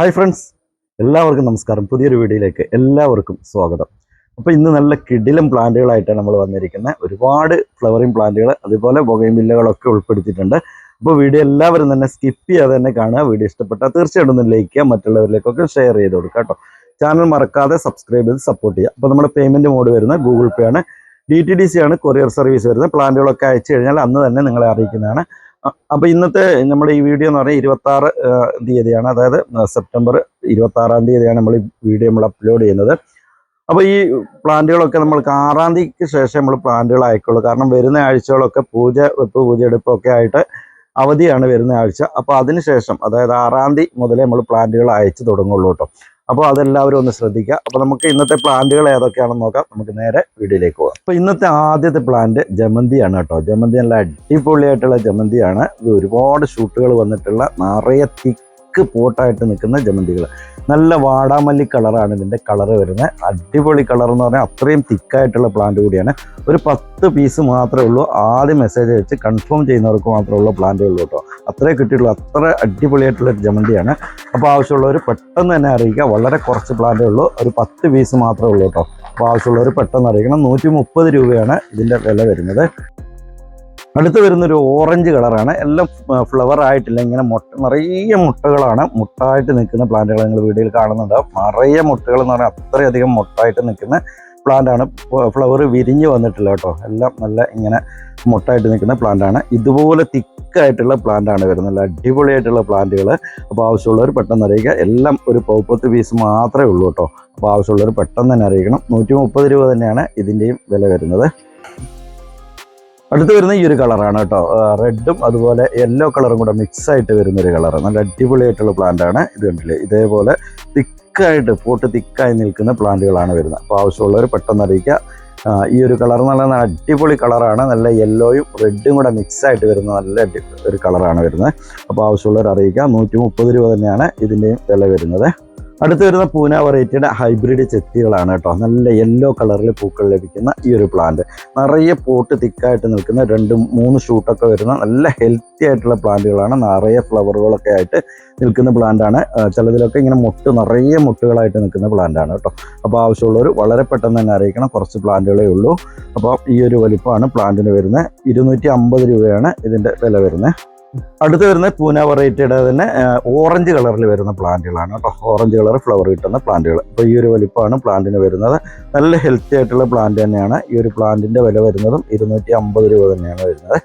Hi friends, എല്ലാവർക്കും നമസ്കാരം. പുതിയൊരു വീഡിയോയിലേക്ക് എല്ലാവർക്കും സ്വാഗതം. അപ്പോൾ ഇന്ന് നല്ല കിടിലം പ്ലാന്റുകളായിട്ടാണ് നമ്മൾ വന്നിരിക്കുന്നത്. ഒരുപാട് ഫ്ലവറിങ് പ്ലാന്റുകൾ അതുപോലെ ബൊഗൈൻവില്ലകളൊക്കെ ഉൾപ്പെടുത്തിയിട്ടുണ്ട്. അപ്പോൾ വീഡിയോ എല്ലാവരും തന്നെ സ്കിപ്പ് ചെയ്യാതെ തന്നെ കാണുക. വീഡിയോ ഇഷ്ടപ്പെട്ടാൽ തീർച്ചയായിട്ടും ഒന്ന് ലൈക്ക് ചെയ്യുക, മറ്റുള്ളവരിലേക്കൊക്കെ ഷെയർ ചെയ്ത് കൊടുക്കുക കേട്ടോ. ചാനൽ മറക്കാതെ സബ്സ്ക്രൈബ് ചെയ്ത് സപ്പോർട്ട് ചെയ്യുക. അപ്പോൾ നമ്മുടെ പേയ്മെൻറ്റ് മോഡ് വരുന്ന ഗൂഗിൾ പേ ആണ്, DTDC ആണ് കൊറിയർ സർവീസ് വരുന്നത്. പ്ലാന്റുകളൊക്കെ അയച്ചു കഴിഞ്ഞാൽ അന്ന് തന്നെ നിങ്ങളെ അറിയിക്കുന്നതാണ്. അപ്പോൾ ഇന്നത്തെ നമ്മുടെ ഈ വീഡിയോ എന്ന് പറഞ്ഞാൽ 26 തീയതിയാണ്, അതായത് സെപ്റ്റംബർ 26 തീയതിയാണ് നമ്മൾ ഈ വീഡിയോ അപ്ലോഡ് ചെയ്യുന്നത്. അപ്പോൾ ഈ പ്ലാന്റുകളൊക്കെ നമ്മൾക്ക് 6 തീയതിക്ക് ശേഷം നമ്മൾ പ്ലാന്റുകൾ അയക്കുള്ളൂ. കാരണം വരുന്ന ആഴ്ചകളൊക്കെ പൂജയെടുപ്പൊക്കെ ആയിട്ട് അവധിയാണ് വരുന്ന ആഴ്ച. അപ്പോൾ അതിനുശേഷം അതായത് 6 തീയതി മുതലേ നമ്മൾ പ്ലാന്റുകൾ അയച്ചു തുടങ്ങുള്ളൂ കേട്ടോ. അപ്പോൾ അതെല്ലാവരും ഒന്ന് ശ്രദ്ധിക്കുക. അപ്പോൾ നമുക്ക് ഇന്നത്തെ പ്ലാന്റുകൾ ഏതൊക്കെയാണെന്ന് നോക്കാം. നമുക്ക് നേരെ വീഡിയോയിലേക്ക് പോകാം. അപ്പോൾ ഇന്നത്തെ ആദ്യത്തെ പ്ലാന്റ് ജമന്തിയാണ് കേട്ടോ. ജമന്തി നല്ല അടിപൊളിയായിട്ടുള്ള ജമന്തിയാണ്. ഇത് ഒരുപാട് ഷൂട്ടുകൾ വന്നിട്ടുള്ള നിറയെ തിക്ക് പോട്ടായിട്ട് നിൽക്കുന്ന ജമന്തികൾ. നല്ല വാടാമല്ലി കളറാണ് ഇതിൻ്റെ കളറ് വരുന്നത്. അടിപൊളി കളർ എന്ന് പറഞ്ഞാൽ അത്രയും തിക്കായിട്ടുള്ള പ്ലാന്റ് കൂടിയാണ്. ഒരു 10 പീസ് മാത്രമേ ഉള്ളൂ. ആദ്യം മെസ്സേജ് അയച്ച് കൺഫേം ചെയ്യുന്നവർക്ക് മാത്രമേ ഉള്ളൂ പ്ലാന്റുള്ളൂ കേട്ടോ. അത്രേ കിട്ടിയുള്ളൂ. അത്ര അടിപൊളിയായിട്ടുള്ളൊരു ജമന്തിയാണ്. അപ്പോൾ ആവശ്യമുള്ളവർ പെട്ടെന്ന് തന്നെ അറിയിക്കുക. വളരെ കുറച്ച് പ്ലാന്റേ ഉള്ളൂ. ഒരു 10 പീസ് മാത്രമേ ഉള്ളൂ കേട്ടോ. അപ്പോൾ ആവശ്യമുള്ളവർ പെട്ടെന്ന് അറിയിക്കണം. 130 രൂപയാണ് ഇതിൻ്റെ വില വരുന്നത്. അടുത്ത് വരുന്നൊരു ഓറഞ്ച് കളറാണ്. എല്ലാം ഫ്ലവർ ആയിട്ടില്ല, ഇങ്ങനെ നിറയെ മുട്ടകളാണ്. മുട്ടായിട്ട് നിൽക്കുന്ന പ്ലാന്റുകൾ നിങ്ങൾ വീഡിയോയിൽ കാണുന്നുണ്ടാവും. നിറയെ മുട്ടകൾ എന്ന് പറഞ്ഞാൽ അത്രയധികം മുട്ടായിട്ട് നിൽക്കുന്ന പ്ലാന്റാണ്. ഫ്ലവർ വിരിഞ്ഞ് വന്നിട്ടില്ല കേട്ടോ. എല്ലാം നല്ല ഇങ്ങനെ മുട്ടായിട്ട് നിൽക്കുന്ന പ്ലാന്റാണ്. ഇതുപോലെ തിക്കായിട്ടുള്ള പ്ലാന്റാണ് വരുന്നത്. നല്ല അടിപൊളിയായിട്ടുള്ള പ്ലാന്റുകൾ. അപ്പോൾ ആവശ്യമുള്ളവർ പെട്ടെന്ന് അറിയിക്കുക. എല്ലാം ഒരു 10 പീസ് മാത്രമേ ഉള്ളൂ കേട്ടോ. അപ്പോൾ ആവശ്യമുള്ളവർ പെട്ടെന്ന് തന്നെ അറിയിക്കണം. 130 രൂപ തന്നെയാണ് ഇതിൻ്റെയും വില വരുന്നത്. അടുത്ത് വരുന്ന ഈ ഒരു കളറാണ് കേട്ടോ. റെഡും അതുപോലെ യെല്ലോ കളറും കൂടെ മിക്സ് ആയിട്ട് വരുന്നൊരു കളർ. നല്ല അടിപൊളിയായിട്ടുള്ള പ്ലാന്റാണ്. ഇത് കണ്ടില്ലേ, ഇതേപോലെ തിക്കായി നിൽക്കുന്ന പ്ലാന്റുകളാണ് വരുന്നത്. അപ്പോൾ ആവശ്യമുള്ളവർ പെട്ടെന്ന് അറിയിക്കുക. ഈ ഒരു കളർ എന്ന് പറഞ്ഞാൽ അടിപൊളി കളറാണ്. നല്ല യെല്ലോയും റെഡും കൂടെ മിക്സ് ആയിട്ട് വരുന്ന നല്ല ഒരു കളറാണ് വരുന്നത്. അപ്പോൾ ആവശ്യമുള്ളവർ അറിയിക്കുക. 130 രൂപ തന്നെയാണ് ഇതിൻ്റെയും വില വരുന്നത്. അടുത്ത് വരുന്ന പൂന വെറൈറ്റിയുടെ ഹൈബ്രിഡ് ചെത്തികളാണ് കേട്ടോ. നല്ല യെല്ലോ കളറിൽ പൂക്കൾ ലഭിക്കുന്ന ഈ ഒരു പ്ലാന്റ്. നിറയെ പോട്ട് തിക്കായിട്ട് നിൽക്കുന്ന 2-3 ഷൂട്ടൊക്കെ വരുന്ന നല്ല ഹെൽത്തി ആയിട്ടുള്ള പ്ലാന്റുകളാണ്. നിറയെ ഫ്ലവറുകളൊക്കെ ആയിട്ട് നിൽക്കുന്ന പ്ലാന്റാണ്. ചിലതിലൊക്കെ ഇങ്ങനെ നിറയെ മുട്ടുകളായിട്ട് നിൽക്കുന്ന പ്ലാന്റാണ് കേട്ടോ. അപ്പോൾ ആവശ്യമുള്ളവർ വളരെ പെട്ടെന്ന് തന്നെ അറിയിക്കണം. കുറച്ച് പ്ലാന്റുകളേ ഉള്ളൂ. അപ്പോൾ ഈ ഒരു വലിപ്പമാണ് പ്ലാന്റിന് വരുന്നത്. 250 രൂപയാണ് ഇതിൻ്റെ വില വരുന്നത്. അടുത്ത് വരുന്ന പൂന വെറൈറ്റിയുടെ തന്നെ ഓറഞ്ച് കളറിൽ വരുന്ന പ്ലാന്റുകളാണ് കേട്ടോ. ഓറഞ്ച് കളർ ഫ്ലവർ കിട്ടുന്ന പ്ലാന്റുകൾ. അപ്പോൾ ഈ ഒരു വലിപ്പമാണ് പ്ലാന്റിന് വരുന്നത്. നല്ല ഹെൽത്തി ആയിട്ടുള്ള പ്ലാന്റ് തന്നെയാണ്. ഈ ഒരു പ്ലാന്റിൻ്റെ വില വരുന്നതും 250 രൂപ തന്നെയാണ് വരുന്നത്.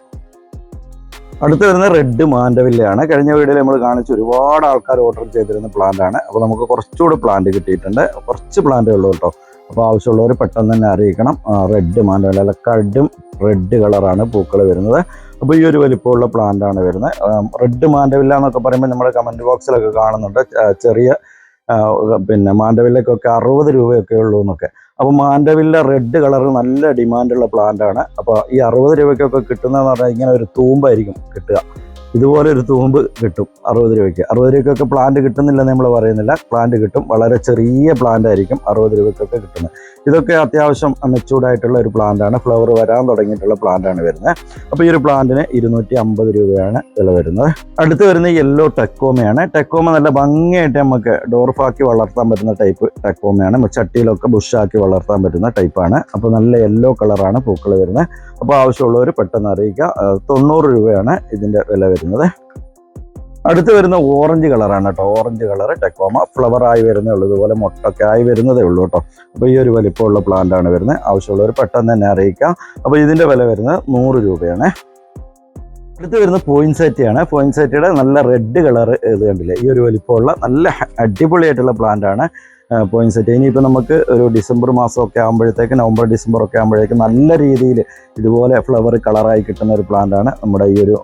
അടുത്ത് വരുന്ന റെഡ് മാൻഡവില്ലയാണ്. കഴിഞ്ഞ വീഡിയോയിൽ നമ്മൾ കാണിച്ച് ഒരുപാട് ആൾക്കാർ ഓർഡർ ചെയ്തിരുന്ന പ്ലാന്റാണ്. അപ്പോൾ നമുക്ക് കുറച്ചുകൂടി പ്ലാന്റ് കിട്ടിയിട്ടുണ്ട്. കുറച്ച് പ്ലാന്റേ ഉള്ളൂ കേട്ടോ. അപ്പോൾ ആവശ്യമുള്ളവർ പെട്ടെന്ന് തന്നെ അറിയിക്കണം. റെഡ് മാൻഡവില്ല, അല്ല കടും റെഡ് കളറാണ് പൂക്കൾ വരുന്നത്. അപ്പോൾ ഈ ഒരു വലിപ്പമുള്ള പ്ലാന്റാണ് വരുന്നത്. റെഡ് മാൻഡവില്ല എന്നൊക്കെ പറയുമ്പോൾ നമ്മുടെ കമൻറ്റ് ബോക്സിലൊക്കെ കാണുന്നുണ്ട് ചെറിയ മാൻഡവില്ലക്കൊക്കെ 60 രൂപയൊക്കെ ഉള്ളൂ എന്നൊക്കെ. അപ്പോൾ മാൻഡവില്ല റെഡ് കളർ നല്ല ഡിമാൻഡുള്ള പ്ലാന്റാണ്. അപ്പോൾ ഈ 60 രൂപയ്ക്കൊക്കെ കിട്ടുന്നതെന്ന് പറഞ്ഞാൽ ഇങ്ങനെ ഒരു തൂമ്പായിരിക്കും കിട്ടുക. ഇതുപോലെ ഒരു തൂമ്പ് കിട്ടും 60 രൂപയ്ക്ക്. 60 രൂപയ്ക്കൊക്കെ പ്ലാന്റ് കിട്ടുന്നില്ലെന്ന് നമ്മൾ പറയുന്നില്ല. പ്ലാന്റ് കിട്ടും. വളരെ ചെറിയ പ്ലാന്റ് ആയിരിക്കും 60 രൂപയ്ക്കൊക്കെ കിട്ടുന്നത്. ഇതൊക്കെ അത്യാവശ്യം മെച്ചൂർഡായിട്ടുള്ള ഒരു പ്ലാന്റാണ്. ഫ്ലവർ വരാൻ തുടങ്ങിയിട്ടുള്ള പ്ലാന്റാണ് വരുന്നത്. അപ്പോൾ ഈ ഒരു പ്ലാന്റിന് 250 രൂപയാണ് വില വരുന്നത്. അടുത്ത് വരുന്ന യെല്ലോ ടെക്കോമയാണ്. ടെക്കോമ നല്ല ഭംഗിയായിട്ട് നമുക്ക് ഡോർഫാക്കി വളർത്താൻ പറ്റുന്ന ടൈപ്പ് ടെക്കോമയാണ്. ചട്ടിയിലൊക്കെ ബുഷാക്കി വളർത്താൻ പറ്റുന്ന ടൈപ്പാണ്. അപ്പോൾ നല്ല യെല്ലോ കളറാണ് പൂക്കൾ വരുന്നത്. അപ്പോൾ ആവശ്യമുള്ളവർ പെട്ടെന്ന് അറിയിക്കുക. 90 രൂപയാണ് ഇതിൻ്റെ വില വരുന്നത്. അടുത്ത് വരുന്ന ഓറഞ്ച് കളറാണ് കേട്ടോ. Orange colour Tecoma. ഫ്ലവറായി വരുന്നേ ഉള്ളൂ. ഇതുപോലെ മുട്ടൊക്കെ ആയി വരുന്നതേ ഉള്ളൂ കേട്ടോ. അപ്പോൾ ഈ ഒരു വലിപ്പമുള്ള പ്ലാന്റാണ് വരുന്നത്. ആവശ്യമുള്ളവർ പെട്ടെന്ന് തന്നെ അറിയിക്കാം. അപ്പോൾ ഇതിൻ്റെ വില വരുന്നത് 100 രൂപയാണ്. അടുത്ത് വരുന്ന പോയിൻസെറ്റിയാണ്. പോയിൻസെറ്റിയുടെ നല്ല റെഡ് കളർ ഇത് കണ്ടില്ലേ, ഈ ഒരു വലിപ്പമുള്ള നല്ല അടിപൊളിയായിട്ടുള്ള പ്ലാന്റാണ് പോയിൻസെറ്റ്. ഇനിയിപ്പോൾ നമുക്ക് ഒരു ഡിസംബർ മാസമൊക്കെ ആകുമ്പോഴത്തേക്ക്, നവംബർ ഡിസംബറൊക്കെ ആകുമ്പോഴേക്കും നല്ല രീതിയിൽ ഇതുപോലെ ഫ്ലവർ കളറായി കിട്ടുന്ന ഒരു പ്ലാന്റാണ് നമ്മുടെ ഈ ഒരു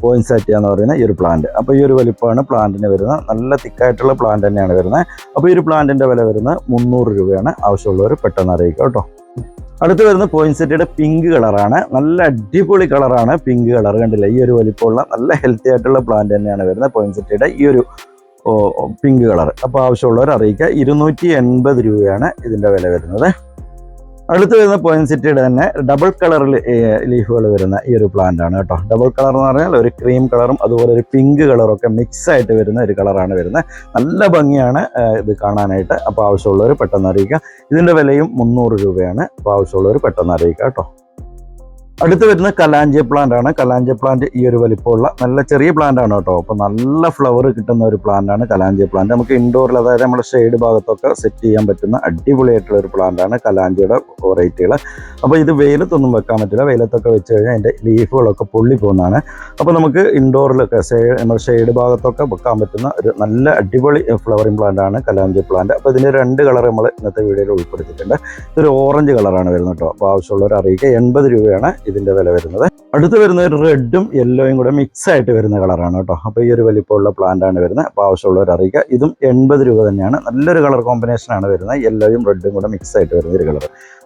പോയിൻസെറ്റിയ എന്ന് പറയുന്ന ഈ ഒരു പ്ലാന്റ്. അപ്പോൾ ഈ ഒരു വലിപ്പമാണ് പ്ലാന്റിന് വരുന്നത്. നല്ല തിക്കായിട്ടുള്ള പ്ലാന്റ് തന്നെയാണ് വരുന്നത്. അപ്പോൾ ഈ ഒരു പ്ലാന്റിൻ്റെ വില വരുന്നത് 300 രൂപയാണ്. ആവശ്യമുള്ളവർ പെട്ടെന്ന് അറിയിക്കുക കേട്ടോ. അടുത്ത് വരുന്ന പോയിൻസെറ്റിയുടെ പിങ്ക് കളറാണ്. നല്ല അടിപൊളി കളറാണ് പിങ്ക് കളർ. കണ്ടില്ല, ഈ ഒരു വലിപ്പമുള്ള നല്ല ഹെൽത്തി ആയിട്ടുള്ള പ്ലാന്റ് തന്നെയാണ് വരുന്നത് പോയിൻസെറ്റിയുടെ ഈ ഒരു പിങ്ക് കളർ. അപ്പോൾ ആവശ്യമുള്ളവർ അറിയിക്കുക. 280 രൂപയാണ് ഇതിൻ്റെ വില വരുന്നത്. അടുത്ത് വരുന്ന പോയിൻസിറ്റിയുടെ തന്നെ ഡബിൾ കളറിൽ ലീഫുകൾ വരുന്ന ഈ ഒരു പ്ലാന്റ് ആണ് കേട്ടോ. ഡബിൾ കളർ എന്ന് പറഞ്ഞാൽ ഒരു ക്രീം കളറും അതുപോലെ ഒരു പിങ്ക് കളറും ഒക്കെ മിക്സ് ആയിട്ട് വരുന്ന ഒരു കളറാണ് വരുന്നത്. നല്ല ഭംഗിയാണ് ഇത് കാണാനായിട്ട്. അപ്പോൾ ആവശ്യമുള്ളവർ പെട്ടെന്ന് അറിയിക്കുക. ഇതിൻ്റെ വിലയും 300 രൂപയാണ്. അപ്പോൾ ആവശ്യമുള്ളവർ പെട്ടെന്ന് അറിയിക്കുക കേട്ടോ. അടുത്ത് വരുന്ന കലാഞ്ചിയ പ്ലാന്റ് ആണ്. കലാഞ്ചിയ പ്ലാന്റ് ഈ ഒരു വലിപ്പമുള്ള നല്ല ചെറിയ പ്ലാന്റ് ആണ് കേട്ടോ. അപ്പോൾ നല്ല ഫ്ലവർ കിട്ടുന്ന ഒരു പ്ലാന്റ് ആണ് കലാഞ്ചിയ പ്ലാന്റ്. നമുക്ക് ഇൻഡോറിൽ, അതായത് നമ്മുടെ ഷെയ്ഡ് ഭാഗത്തൊക്കെ സെറ്റ് ചെയ്യാൻ പറ്റുന്ന അടിപൊളിയായിട്ടുള്ള ഒരു പ്ലാന്റ് ആണ് കലാഞ്ചിയുടെ വെറൈറ്റികൾ. അപ്പോൾ ഇത് വെയിലത്തൊന്നും വെക്കാൻ പറ്റില്ല. വെയിലത്തൊക്കെ വെച്ച് കഴിഞ്ഞാൽ അതിൻ്റെ ലീഫുകളൊക്കെ പൊള്ളി പോകുന്നതാണ്. അപ്പോൾ നമുക്ക് ഇൻഡോറിലൊക്കെ നമ്മുടെ ഷെയ്ഡ് ഭാഗത്തൊക്കെ വെക്കാൻ പറ്റുന്ന ഒരു നല്ല അടിപൊളി ഫ്ലവറിങ് പ്ലാന്റ് ആണ് കലാഞ്ചിയ പ്ലാന്റ്. അപ്പോൾ ഇതിൻ്റെ 2 കളർ നമ്മൾ ഇന്നത്തെ വീഡിയോയിൽ ഉൾപ്പെടുത്തിയിട്ടുണ്ട്. ഇതൊരു ഓറഞ്ച് കളറാണ് വരുന്നത് കേട്ടോ. അപ്പോൾ ആവശ്യമുള്ളവർ അറിയിക്കുക. 80 രൂപയാണ് ഇതിൻ്റെ വില വരുന്നത്. അടുത്ത് വരുന്ന ഒരു റെഡും യെല്ലോയും കൂടെ മിക്സ് ആയിട്ട് വരുന്ന കളറാണ് കേട്ടോ. അപ്പോൾ ഈ ഒരു വലിപ്പമുള്ള പ്ലാന്റ് ആണ് വരുന്നത്. അപ്പോൾ ആവശ്യമുള്ളവർ അറിയിക്കുക. ഇതും 80 രൂപ തന്നെയാണ്. നല്ലൊരു കളർ കോമ്പിനേഷൻ ആണ് വരുന്നത്. യെല്ലോയും റെഡും കൂടെ മിക്സ് ആയിട്ട് വരുന്ന ഒരു കളർ.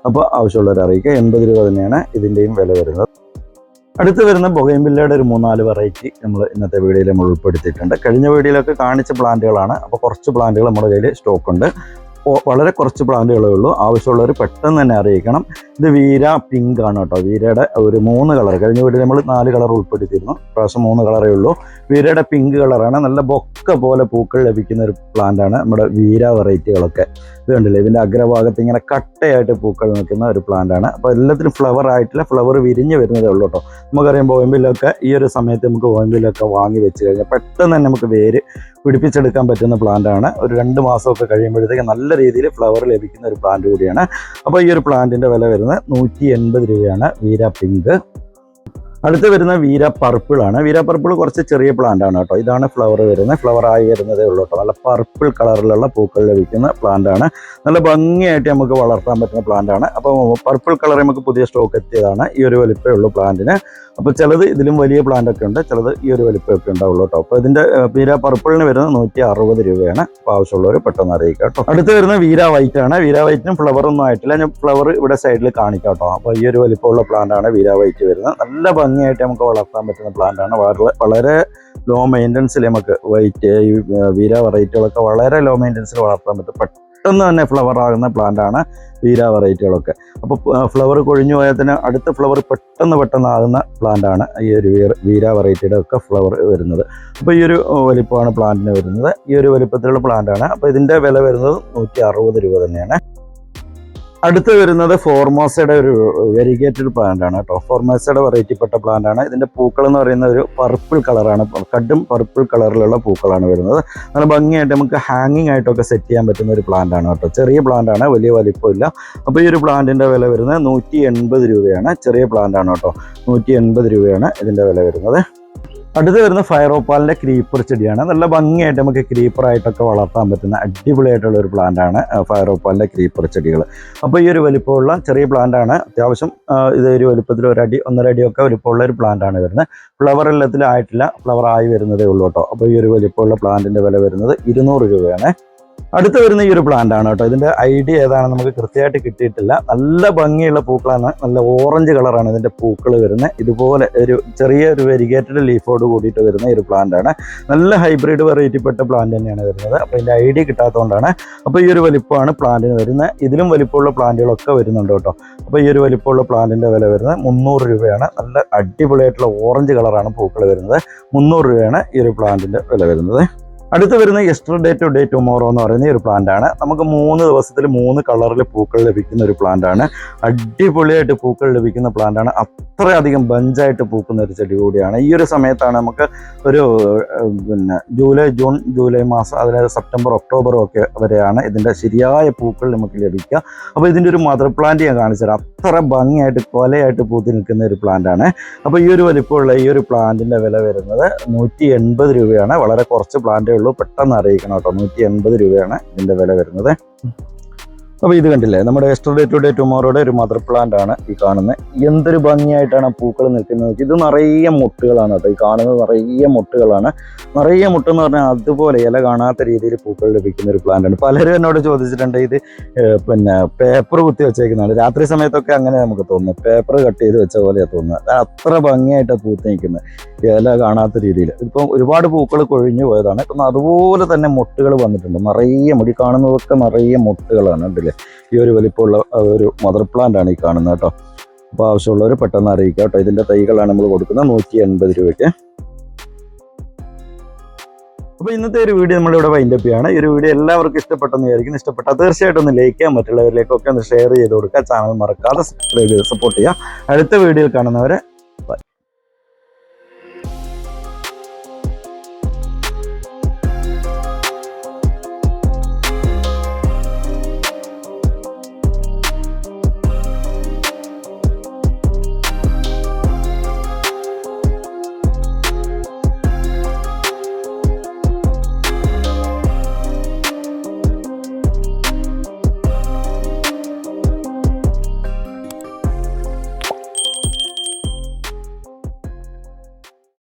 അപ്പോൾ ആവശ്യമുള്ളവർ അറിയിക്കുക. 80 രൂപ തന്നെയാണ് ഇതിൻ്റെയും വില വരുന്നത്. അടുത്ത് വരുന്ന ബൊഗൈൻവില്ലയുടെ ഒരു 3-4 വെറൈറ്റി നമ്മൾ ഇന്നത്തെ വീഡിയോയിൽ നമ്മൾ ഉൾപ്പെടുത്തിയിട്ടുണ്ട്. കഴിഞ്ഞ വീഡിയോയിലൊക്കെ കാണിച്ച പ്ലാന്റുകളാണ്. അപ്പോൾ കുറച്ച് പ്ലാന്റുകൾ നമ്മുടെ കയ്യിൽ സ്റ്റോക്ക് ഉണ്ട്. വളരെ കുറച്ച് പ്ലാന്റുകളേ ഉള്ളൂ. ആവശ്യമുള്ളവർ പെട്ടെന്ന് തന്നെ അറിയിക്കണം. ഇത് വീര പിങ്ക് ആണ് കേട്ടോ. വീരയുടെ ഒരു 3 കളർ, കഴിഞ്ഞ വീട്ടിൽ നമ്മൾ 4 കളർ ഉൾപ്പെടുത്തിയിരുന്നു. പ്രാവശ്യം 3 കളറേ ഉള്ളൂ. വീരയുടെ പിങ്ക് കളറാണ്. നല്ല ബൊക്ക പോലെ പൂക്കൾ ലഭിക്കുന്ന ഒരു പ്ലാന്റ് ആണ് നമ്മുടെ വീര വെറൈറ്റികളൊക്കെ. ഇത് കണ്ടില്ലേ, ഇതിൻ്റെ അഗ്രഭാഗത്ത് ഇങ്ങനെ കട്ടയായിട്ട് പൂക്കൾ നിൽക്കുന്ന ഒരു പ്ലാന്റ് ആണ്. അപ്പോൾ എല്ലാത്തിനും ഫ്ലവർ ആയിട്ടില്ല, ഫ്ലവർ വിരിഞ്ഞ് വരുന്നതേ ഉള്ളൂ കേട്ടോ. നമുക്കറിയാം ബോയിൻവില്ലൊക്കെ ഈ ഒരു സമയത്ത് നമുക്ക് ബോയിൻവില്ലൊക്കെ വാങ്ങി വെച്ച് കഴിഞ്ഞാൽ പെട്ടെന്ന് തന്നെ നമുക്ക് വേര് പിടിപ്പിച്ചെടുക്കാൻ പറ്റുന്ന പ്ലാന്റ് ആണ്. ഒരു 2 മാസമൊക്കെ കഴിയുമ്പോഴത്തേക്ക് നല്ല രീതിയിൽ ഫ്ലവർ ലഭിക്കുന്ന ഒരു പ്ലാന്റ് കൂടിയാണ്. അപ്പോൾ ഈ ഒരു പ്ലാന്റിൻ്റെ വില വരുന്നത് 180 രൂപയാണ്. വീര പിങ്ക്. അടുത്ത് വരുന്ന വീര പർപ്പിൾ ആണ്. വീര പർപ്പിൾ കുറച്ച് ചെറിയ പ്ലാന്റ് ആണ് കേട്ടോ. ഇതാണ് ഫ്ലവർ വരുന്നത്. ഫ്ലവർ ആയി വരുന്നതേ ഉള്ളൂ കേട്ടോ. നല്ല പർപ്പിൾ കളറിലുള്ള പൂക്കൾ ലഭിക്കുന്ന പ്ലാന്റ് ആണ്. നല്ല ഭംഗിയായിട്ട് നമുക്ക് വളർത്താൻ പറ്റുന്ന പ്ലാന്റ് ആണ്. അപ്പോൾ പർപ്പിൾ കളർ നമുക്ക് പുതിയ സ്റ്റോക്ക് എത്തിയതാണ്. ഈ ഒരു വലിപ്പമേ ഉള്ളൂ പ്ലാന്റിന്. അപ്പോൾ ചിലത് ഇതിലും വലിയ പ്ലാന്റ് ഒക്കെ ഉണ്ട്, ചിലത് ഈ ഒരു വലിപ്പമൊക്കെ ഉണ്ടാവുള്ളൂ കേട്ടോ. അപ്പോൾ ഇതിൻ്റെ വീര പർപ്പിളിന് വരുന്നത് 160 രൂപയാണ്. അപ്പോൾ ആവശ്യമുള്ളവർ പെട്ടെന്ന് അറിയിക്കുക കേട്ടോ. അടുത്ത് വരുന്ന വീര വൈറ്റ് ആണ്. വീര വൈറ്റിനും ഫ്ലവർ ഒന്നും ആയിട്ടില്ല. ഞാൻ ഫ്ലവർ ഇവിടെ സൈഡിൽ കാണിക്കാം കേട്ടോ. അപ്പോൾ ഈ ഒരു വലിപ്പമുള്ള പ്ലാന്റ് ആണ് വീര വൈറ്റ് വരുന്നത്. നല്ല ഭംഗിയായിട്ട് നമുക്ക് വളർത്താൻ പറ്റുന്ന പ്ലാന്റ് ആണ്. വളരെ ലോ മെയിൻ്റനൻസിൽ നമുക്ക് വൈറ്റ് ഈ വീര വെറൈറ്റികളൊക്കെ വളരെ ലോ മെയിൻ്റനൻസിൽ വളർത്താൻ പറ്റും. പെട്ടെന്ന് തന്നെ ഫ്ലവർ ആകുന്ന പ്ലാന്റ് ആണ് വീര വെറൈറ്റികളൊക്കെ. അപ്പോൾ ഫ്ലവർ കൊഴിഞ്ഞു പോയാൽ തന്നെ അടുത്ത ഫ്ലവർ പെട്ടെന്ന് ആകുന്ന പ്ലാന്റ് ആണ് ഈ ഒരു വീര വെറൈറ്റിയുടെ ഒക്കെ ഫ്ലവർ വരുന്നത്. അപ്പോൾ ഈ ഒരു വലിപ്പമാണ് പ്ലാന്റിന് വരുന്നത്. ഈ ഒരു വലിപ്പത്തിലുള്ള പ്ലാന്റ് ആണ്. അപ്പോൾ ഇതിൻ്റെ വില വരുന്നത് 160 രൂപ തന്നെയാണ്. അടുത്ത് വരുന്നത് ഫോർമോസയുടെ ഒരു വെരിഗേറ്റഡ് പ്ലാന്റ് ആണ് കേട്ടോ. ഫോർമോസയുടെ വെറൈറ്റിപ്പെട്ട പ്ലാന്റ് ആണ്. ഇതിൻ്റെ പൂക്കൾ എന്ന് പറയുന്ന ഒരു പർപ്പിൾ കളറാണ്. കടും പർപ്പിൾ കളറിലുള്ള പൂക്കളാണ് വരുന്നത്. നല്ല ഭംഗിയായിട്ട് നമുക്ക് ഹാങ്ങിങ് ആയിട്ടൊക്കെ സെറ്റ് ചെയ്യാൻ പറ്റുന്ന ഒരു പ്ലാന്റ് ആണ് കേട്ടോ. ചെറിയ പ്ലാന്റ് ആണ്, വലിയ വലിപ്പമില്ല. അപ്പോൾ ഈ ഒരു പ്ലാന്റിൻ്റെ വില വരുന്നത് 180 രൂപയാണ്. ചെറിയ പ്ലാന്റ് ആണ് കേട്ടോ. 180 രൂപയാണ് ഇതിൻ്റെ വില വരുന്നത്. അടുത്ത് വരുന്ന ഫയറോപ്പാലിൻ്റെ ക്രീപ്പർ ചെടിയാണ്. നല്ല ഭംഗിയായിട്ട് നമുക്ക് ക്രീപ്പറായിട്ടൊക്കെ വളർത്താൻ പറ്റുന്ന അടിപൊളിയായിട്ടുള്ള ഒരു പ്ലാന്റ് ആണ് ഫയറോപ്പാലിൻ്റെ ക്രീപ്പർ ചെടികൾ. അപ്പോൾ ഈ ഒരു വലിപ്പമുള്ള ചെറിയ പ്ലാന്റ് ആണ്. അത്യാവശ്യം ഇതൊരു വലിപ്പത്തിൽ 1 അടി 1.5 അടിയൊക്കെ വലിപ്പമുള്ള ഒരു പ്ലാന്റ് ആണ് വരുന്നത്. ഫ്ലവർ എല്ലാത്തിലും ആയിട്ടില്ല, ഫ്ലവർ ആയി വരുന്നതേ ഉള്ളൂ കേട്ടോ. അപ്പോൾ ഈ ഒരു വലിപ്പമുള്ള പ്ലാന്റിൻ്റെ വില വരുന്നത് 200 രൂപയാണ്. അടുത്ത് വരുന്ന ഈ ഒരു പ്ലാന്റ് ആണ് കേട്ടോ. ഇതിൻ്റെ ഐഡിയ ഏതാണെന്ന് നമുക്ക് കൃത്യമായിട്ട് കിട്ടിയിട്ടില്ല. നല്ല ഭംഗിയുള്ള പൂക്കളാണ്. നല്ല ഓറഞ്ച് കളറാണ് ഇതിൻ്റെ പൂക്കൾ വരുന്നത്. ഇതുപോലെ ഒരു ചെറിയൊരു വെരിഗേറ്റഡ് ലീഫോട് കൂടിയിട്ട് വരുന്ന ഒരു പ്ലാന്റ് ആണ്. നല്ല ഹൈബ്രിഡ് വെറൈറ്റിപ്പെട്ട പ്ലാന്റ് തന്നെയാണ് വരുന്നത്. അപ്പോൾ ഇതിൻ്റെ ഐഡിയ കിട്ടാത്തതുകൊണ്ടാണ്. അപ്പോൾ ഈ ഒരു വലിപ്പമാണ് പ്ലാന്റിന് വരുന്നത്. ഇതിലും വലിപ്പമുള്ള പ്ലാന്റുകളൊക്കെ വരുന്നുണ്ട് കേട്ടോ. അപ്പോൾ ഈ ഒരു വലിപ്പമുള്ള പ്ലാന്റിൻ്റെ വില വരുന്നത് 300 രൂപയാണ്. നല്ല അടിപൊളിയായിട്ടുള്ള ഓറഞ്ച് കളറാണ് പൂക്കൾ വരുന്നത്. 300 രൂപയാണ് ഈ ഒരു പ്ലാന്റിൻ്റെ വില വരുന്നത്. അടുത്ത് വരുന്ന യെസ്റ്റർഡേ ടുഡേ ടുമോറോ എന്ന് പറയുന്ന ഈ ഒരു പ്ലാന്റ് ആണ്. നമുക്ക് 3 ദിവസത്തിൽ 3 കളറിൽ പൂക്കൾ ലഭിക്കുന്ന ഒരു പ്ലാന്റ് ആണ്. അടിപൊളിയായിട്ട് പൂക്കൾ ലഭിക്കുന്ന പ്ലാന്റ് ആണ്. അത്രയധികം ബഞ്ചായിട്ട് പൂക്കുന്ന ഒരു ചെടി കൂടിയാണ്. ഈ ഒരു സമയത്താണ് നമുക്ക് ഒരു ജൂൺ ജൂലൈ മാസം, അതായത് സെപ്റ്റംബർ ഒക്ടോബർ ഒക്കെ വരെയാണ് ഇതിൻ്റെ ശരിയായ പൂക്കൾ നമുക്ക് ലഭിക്കുക. അപ്പോൾ ഇതിൻ്റെ ഒരു മദർ പ്ലാന്റ് ഞാൻ കാണിച്ചു തരാം. അത്ര ഭംഗിയായിട്ട് കൊലയായിട്ട് പൂത്തി നിൽക്കുന്ന ഒരു പ്ലാന്റ് ആണ്. അപ്പോൾ ഈ ഒരു വലിപ്പമുള്ള ഈ ഒരു പ്ലാന്റിൻ്റെ വില വരുന്നത് 180 രൂപയാണ്. വളരെ കുറച്ച് പ്ലാന്റേ ഉള്ളൂ, പെട്ടെന്ന് അറിയിക്കണം കേട്ടോ. 180 രൂപയാണ് ഇതിൻ്റെ വില വരുന്നത്. അപ്പോൾ ഇത് കണ്ടില്ലേ, നമ്മുടെ യെസ്റ്റർഡേ ടുഡേ ടുമോറോയുടെ ഒരു മദർ പ്ലാന്റ് ആണ് ഈ കാണുന്നത്. എന്തൊരു ഭംഗിയായിട്ടാണ് പൂക്കൾ നിൽക്കുന്നത്. ഇത് നിറയെ മുട്ടുകളാണ് കേട്ടോ. ഈ കാണുന്നത് നിറയെ മുട്ടുകളാണ്. നിറയെ മുട്ടെന്ന് പറഞ്ഞാൽ അതുപോലെ ഇല കാണാത്ത രീതിയിൽ പൂക്കൾ ലഭിക്കുന്ന ഒരു പ്ലാന്റ് ആണ്. പലരും എന്നോട് ചോദിച്ചിട്ടുണ്ട്, ഇത് പേപ്പർ കുത്തി വെച്ചേക്കുന്നതാണ്. രാത്രി സമയത്തൊക്കെ അങ്ങനെ നമുക്ക് തോന്നുന്നത്, പേപ്പർ കട്ട് ചെയ്ത് വെച്ച പോലെയാണ് തോന്നുന്നത്. അത്ര ഭംഗിയായിട്ടാണ് പൂത്ത് നിൽക്കുന്നത്, ഇല കാണാത്ത രീതിയിൽ. ഇപ്പം ഒരുപാട് പൂക്കൾ കൊഴിഞ്ഞു പോയതാണ്. ഇപ്പം അതുപോലെ തന്നെ മുട്ടുകൾ വന്നിട്ടുണ്ട്. നിറയെ മുടി കാണുന്നതൊക്കെ നിറയെ മുട്ടുകളാണ്. ഉണ്ടല്ലേ, കണ്ടില്ലേ, ഈ ഒരു വലിപ്പമുള്ള ഒരു മദർ പ്ലാന്റ് ആണ് ഈ കാണുന്നത് കേട്ടോ. അപ്പോൾ ആവശ്യമുള്ളവർ പെട്ടെന്ന് അറിയിക്കുക കേട്ടോ. ഇതിൻ്റെ തൈകളാണ് നമ്മൾ കൊടുക്കുന്നത് 180 രൂപയ്ക്ക്. അപ്പോൾ ഇന്നത്തെ ഒരു വീഡിയോ നമ്മളിവിടെ വൈൻഡപ്പ് ചെയ്യാണ്. ഈ ഒരു വീഡിയോ എല്ലാവർക്കും ഇഷ്ടപ്പെട്ടെന്ന് വിചാരിക്കുന്നു. ഇഷ്ടപ്പെട്ടാൽ തീർച്ചയായിട്ടും ഒന്ന് ലൈക്ക് ചെയ്യാൻ, മറ്റുള്ളവരിലേക്കൊക്കെ ഒന്ന് ഷെയർ ചെയ്ത് കൊടുക്കുക. ചാനൽ മറക്കാതെ സബ്സ്ക്രൈബ് ചെയ്ത് സപ്പോർട്ട് ചെയ്യുക. അടുത്ത വീഡിയോയിൽ കാണുന്നവരെ